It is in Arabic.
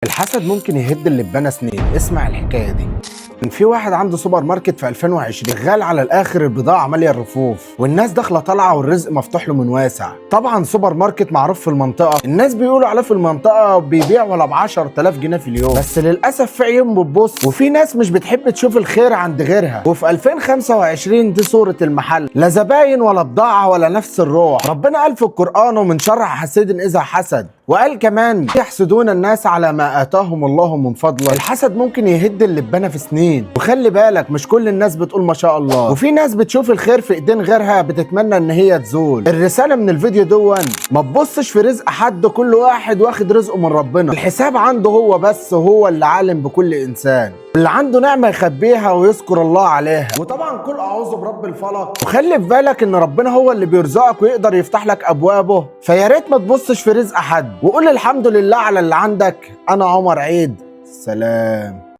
الحسد ممكن يهد اللي اتبنى سنين. اسمع الحكايه دي. كان في واحد عنده سوبر ماركت في 2020 غال على الاخر، البضاعه ماليه الرفوف والناس داخله طالعه والرزق مفتوح له من واسع. طبعا سوبر ماركت معروف في المنطقه، الناس بيقولوا عليه في المنطقه بيبيع ولا ب 10000 جنيه في اليوم. بس للاسف في عيون بتبص وفي ناس مش بتحب تشوف الخير عند غيرها. وفي 2025 دي صوره المحل، لا زباين ولا بضاعه ولا نفس الروح. ربنا قال في القران: ومن شر حاسد اذا حسد. وقال كمان: يحسدون الناس على ما آتاهم الله من فضله. الحسد ممكن يهد اللي اتبنى في سنين. وخلي بالك، مش كل الناس بتقول ما شاء الله، وفي ناس بتشوف الخير في ايدين غيرها بتتمنى ان هي تزول. الرسالة من الفيديو دون: ما تبصش في رزق حد، كل واحد واخد رزقه من ربنا. الحساب عنده هو بس، وهو اللي عالم بكل انسان. اللي عنده نعمة يخبيها ويذكر الله عليها. وطبعا قل اعوذ برب الفلق. وخلي في بالك ان ربنا هو اللي بيرزقك ويقدر يفتح لك ابوابه، فيا ريت ما تبصش في رزق حد، وقول الحمد لله على اللي عندك. انا عمر عيد، سلام.